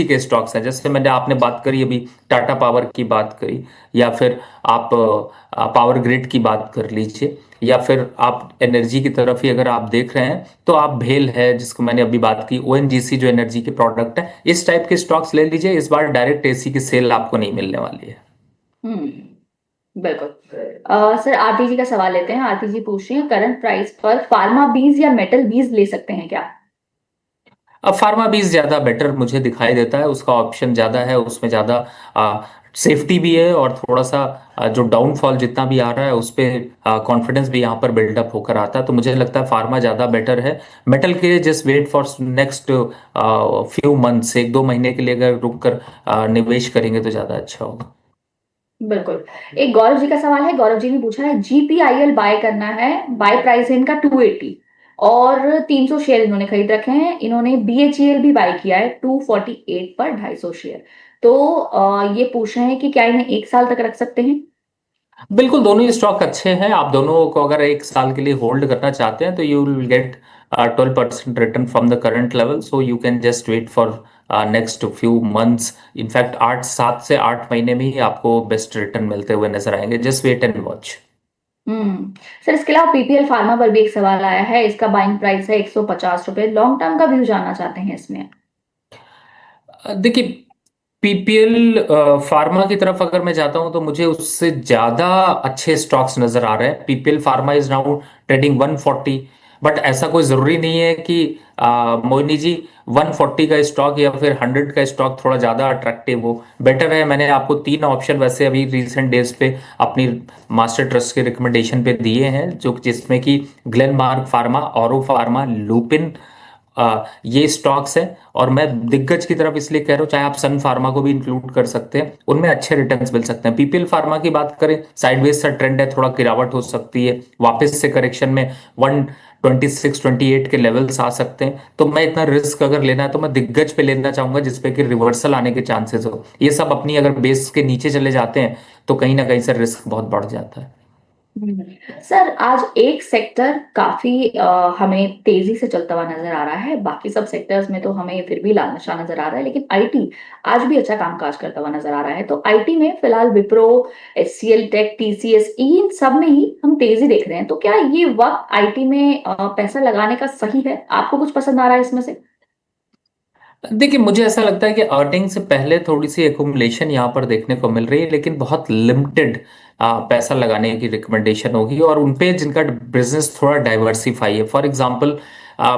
के स्टॉक्स हैं, जैसे मैंने आपने बात करी अभी, टाटा पावर की बात करी, या फिर आप पावर ग्रिड की बात कर लीजिए, या फिर आप एनर्जी की तरफ ही अगर आप देख रहे हैं तो आप भेल है जिसको मैंने अभी बात की, ओएनजीसी जो एनर्जी के प्रोडक्ट है, इस टाइप के स्टॉक्स ले लीजिए। इस बार डायरेक्ट एसी की सेल आपको नहीं मिलने वाली है। बिल्कुल। सर आरती जी का सवाल लेते हैं। आरती जी पूछ रही हैं, करंट प्राइस पर फार्मा बीज या मेटल बीज ले सकते हैं क्या? अब फार्मा बीज ज्यादा बेटर मुझे दिखाई देता है, उसका ऑप्शन ज्यादा है, उसमें ज्यादा सेफ्टी भी है, और थोड़ा सा जो डाउनफॉल जितना भी आ रहा है उस पे कॉन्फिडेंस भी यहाँ पर बिल्डअप होकर आता है, तो मुझे लगता है फार्मा ज्यादा बेटर है। मेटल के लिए just wait for next few months, एक दो महीने के लिए अगर रुक कर निवेश करेंगे तो ज्यादा अच्छा होगा। बिल्कुल। एक गौरव जी का सवाल है। गौरव जी ने पूछा है, जीपीआईएल बाय करना है, बाय प्राइस है इनका 280 और 300 शेयर इन्होंने खरीद रखे हैं। इन्होंने बीएचईएल भी बाय किया है 248 पर 250 शेयर। तो ये पूछ रहे हैं कि क्या इन्हें एक साल तक रख सकते हैं? बिल्कुल, दोनों ही स्टॉक अच्छे हैं। आप दोनों को अगर एक साल के लिए होल्ड करना चाहते हैं तो you will get 12% return from the current level, so you can just wait for next few months. In fact 7 से 8 महीने में ही आपको बेस्ट रिटर्न मिलते हुए नजर आएंगे। Just wait and watch. Sir इसके अलावा पीपीएल फार्मा पर भी एक सवाल आया है। इसका बाइंग प्राइस है 150 रुपए। लॉन्ग टर्म का व्यू जानना चाहते हैं इसमें। देखिए, पीपीएल फार्मा की तरफ अगर मैं जाता हूं तो मुझे उससे ज्यादा अच्छे स्टॉक्स नजर आ रहे हैं। PPL pharma is now trading 140, but ऐसा कोई जरूरी नहीं है कि मोइनी जी 140 का स्टॉक या फिर 100 का स्टॉक थोड़ा ज्यादा अट्रैक्टिव हो। बेटर है, मैंने आपको 3 ऑप्शन वैसे अभी रिसेंट डेज पे अपनी मास्टर ट्रस्ट के रिकमेंडेशन पे दिए हैं, जो जिसमें कि ग्लेनमार्क फार्मा, औरो फार्मा, लुपिन, ये स्टॉक्स हैं। और मैं दिग्गज की तरफ इसलिए कह रहा हूँ, चाहे आप सन फार्मा को भी इंक्लूड कर सकते हैं, उनमें अच्छे रिटर्न्स मिल सकते हैं। पीपीएल फार्मा की बात करें, साइडवेज सा ट्रेंड है, थोड़ा गिरावट हो सकती है, वापस से करेक्शन में 126-128 के लेवल्स आ सकते हैं। तो मैं इतना रिस्क अगर लेना है तो मैं दिग्गज पे लेना चाहूंगा, जिसपे कि रिवर्सल आने के चांसेस हो। ये सब अपनी अगर बेस के नीचे चले जाते हैं तो कहीं ना कहीं से रिस्क बहुत बढ़ जाता है। सर आज एक सेक्टर काफी हमें तेजी से चलता हुआ नजर आ रहा है। बाकी सब सेक्टर्स में तो हमें फिर भी लाल निशान नजर आ रहा है, लेकिन आईटी आज भी अच्छा कामकाज करता हुआ नजर आ रहा है। तो आईटी में फिलहाल विप्रो, एचसीएल टेक, टीसीएस, इन सब में ही हम तेजी देख रहे हैं। तो क्या ये वक्त आईटी में पैसा लगाने का सही है? आपको कुछ पसंद आ रहा है इसमें से? देखिए, मुझे ऐसा लगता है कि अर्निंग से पहले थोड़ी सी एकुमुलेशन यहाँ पर देखने को मिल रही है, लेकिन बहुत लिमिटेड पैसा लगाने की रिकमेंडेशन होगी, और उनपे जिनका बिजनेस थोड़ा डाइवर्सिफाई है। फॉर एग्जांपल,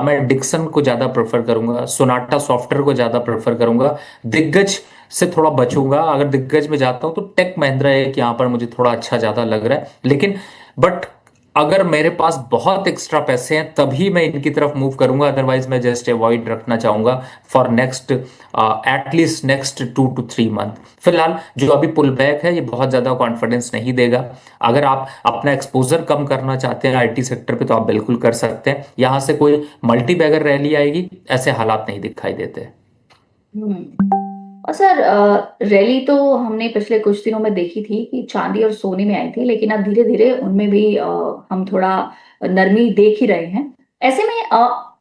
मैं डिक्सन को ज़्यादा प्रेफर करूंगा, सोनाटा सॉफ्टवेयर को ज़्यादा प्रेफर करूंगा। दिग्गज से थोड़ा बचूंगा। अगर दिग्गज में जाता हूँ तो टेक महिंद्रा एक यहाँ पर मुझे थोड़ा अच्छा ज़्यादा लग रहा है, लेकिन बट अगर मेरे पास बहुत एक्स्ट्रा पैसे हैं तभी मैं इनकी तरफ मूव करूंगा, अदरवाइज मैं जस्ट अवॉइड रखना चाहूंगा for next at least next 2 to 3 month. फिलहाल जो अभी पुल बैक है ये बहुत ज्यादा कॉन्फिडेंस नहीं देगा। अगर आप अपना एक्सपोजर कम करना चाहते हैं आईटी सेक्टर पे तो आप बिल्कुल कर सकते हैं। यहां से कोई मल्टी बैगर रैली आएगी ऐसे हालात नहीं दिखाई देते। हम्म और सर रैली तो हमने पिछले कुछ दिनों में देखी थी कि चांदी और सोने में आई थी, लेकिन अब धीरे धीरे उनमें भी हम थोड़ा नरमी देख ही रहे हैं। ऐसे में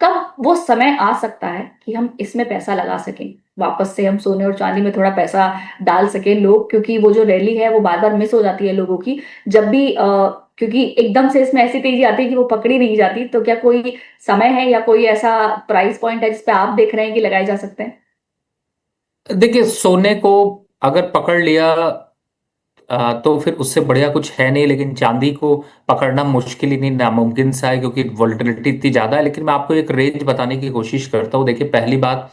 कब वो समय आ सकता है कि हम इसमें पैसा लगा सकें, वापस से हम सोने और चांदी में थोड़ा पैसा डाल सकें लोग? क्योंकि वो जो रैली है वो बार बार मिस हो जाती है लोगों की, जब भी क्योंकि एकदम से इसमें ऐसी तेजी आती है कि वो पकड़ी नहीं जाती। तो क्या कोई समय है या कोई ऐसा प्राइस पॉइंट है जिसपे आप देख रहे हैं कि लगाए जा सकते हैं? देखिए, सोने को अगर पकड़ लिया तो फिर उससे बढ़िया कुछ है नहीं, लेकिन चांदी को पकड़ना मुश्किल ही नहीं, नामुमकिन सा है, क्योंकि वोलेटिलिटी इतनी ज्यादा है। लेकिन मैं आपको एक रेंज बताने की कोशिश करता हूँ। देखिए, पहली बात,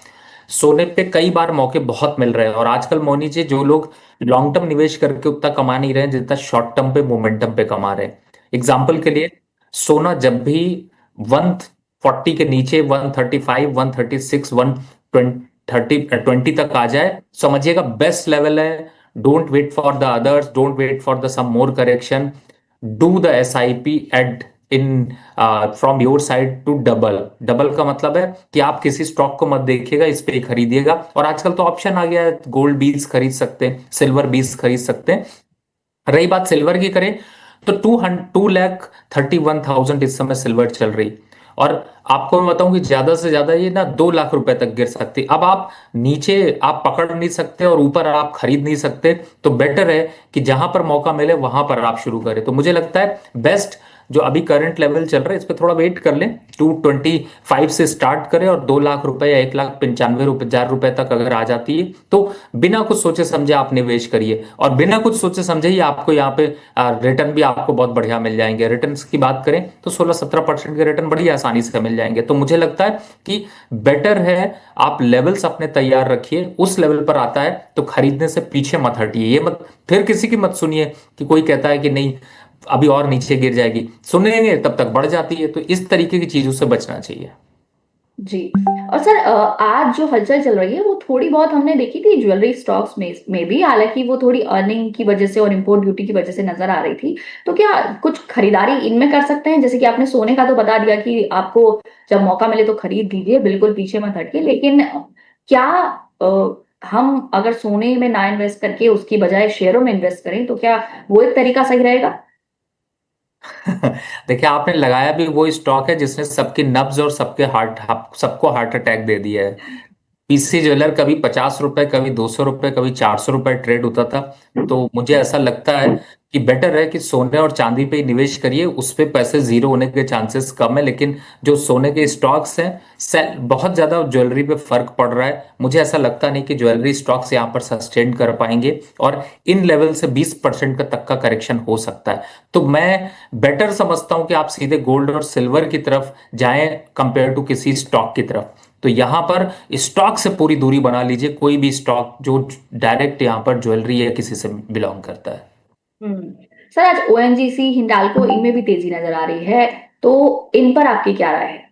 सोने पे कई बार मौके बहुत मिल रहे हैं, और आजकल मान लीजिए जो लोग लॉन्ग टर्म निवेश करके उतना कमा नहीं रहे हैं जितना शॉर्ट टर्म पे मोमेंटम पे कमा रहे हैं। एग्जाम्पल के लिए, सोना जब भी 140 के नीचे, 135, 136, 120 तक आ जाए, समझिएगा बेस्ट लेवल है। Don't wait for the others, don't wait for the some more correction, do the SIP at in from your side to double. Double का मतलब है कि आप किसी स्टॉक को मत देखिएगा, इस पे ही खरीदिएगा। और आजकल तो ऑप्शन आ गया है, गोल्ड बीज खरीद सकते हैं, सिल्वर बीज खरीद सकते हैं। रही बात सिल्वर की करें तो 2,31,000 इस समय सिल्वर चल रही, और आपको मैं बताऊं कि ज्यादा से ज्यादा ये ना 2 लाख रुपए तक गिर सकती। अब आप नीचे आप पकड़ नहीं सकते और ऊपर आप खरीद नहीं सकते, तो बेटर है कि जहां पर मौका मिले वहां पर आप शुरू करें। तो मुझे लगता है बेस्ट जो अभी करंट लेवल चल रहा है इस पे थोड़ा वेट कर लें, 225 से स्टार्ट करें, और 2 लाख रुपए या 1,95,000 रुपए तक अगर आ जाती है तो बिना कुछ सोचे समझे आप निवेश करिए। और बिना कुछ सोचे समझे ही आपको यहाँ पे रिटर्न भी आपको बहुत बढ़िया मिल जाएंगे। रिटर्न की बात करें तो 16-17% के रिटर्न बड़ी आसानी से मिल जाएंगे। तो मुझे लगता है कि बेटर है आप लेवल्स अपने तैयार रखिए, उस लेवल पर आता है तो खरीदने से पीछे मत हटिए। ये मत फिर किसी की मत सुनिए कि कोई कहता है कि नहीं अभी और नीचे गिर जाएगी, सुनेंगे तब तक बढ़ जाती है। तो इस तरीके की चीजों से बचना चाहिए। जी। और सर आज जो हलचल चल रही है वो थोड़ी बहुत हमने देखी थी ज्वेलरी स्टॉक्स में भी, हालांकि वो थोड़ी अर्निंग की वजह से और इम्पोर्ट ड्यूटी की वजह से नजर आ रही थी। तो क्या कुछ खरीदारी इनमें कर सकते हैं? जैसे कि आपने सोने का तो बता दिया कि आपको जब मौका मिले तो खरीद दीजिए, बिल्कुल पीछे मत हटिए, लेकिन क्या हम अगर सोने में ना इन्वेस्ट करके उसकी बजाय शेयरों में इन्वेस्ट करें तो क्या वो एक तरीका सही रहेगा? देखिए आपने लगाया भी वो स्टॉक है जिसने सबकी नब्ज और सबको हार्ट अटैक दे दिया है। पीसी ज्वेलर कभी 50 रुपए, कभी 200 रुपए, कभी 400 रुपए ट्रेड होता था। तो मुझे ऐसा लगता है कि बेटर है कि सोने और चांदी पे ही निवेश करिए, उस पे पैसे जीरो होने के चांसेस कम है। लेकिन जो सोने के स्टॉक्स हैं, बहुत ज्यादा ज्वेलरी पे फर्क पड़ रहा है। मुझे ऐसा लगता नहीं कि ज्वेलरी स्टॉक्स यहाँ पर सस्टेन कर पाएंगे, और इन लेवल से 20% का तक का करेक्शन हो सकता है। तो मैं बेटर समझता हूं कि आप सीधे गोल्ड और सिल्वर की तरफ जाएं कंपेयर टू किसी स्टॉक की तरफ। तो यहां पर स्टॉक से पूरी दूरी बना लीजिए, कोई भी स्टॉक जो डायरेक्ट यहां पर ज्वेलरी या किसी से बिलोंग करता है। हम्म। सर आज ओएनजीसी हिंडाल्को इनमें भी तेजी नजर आ रही है, तो इन पर आपकी क्या राय है?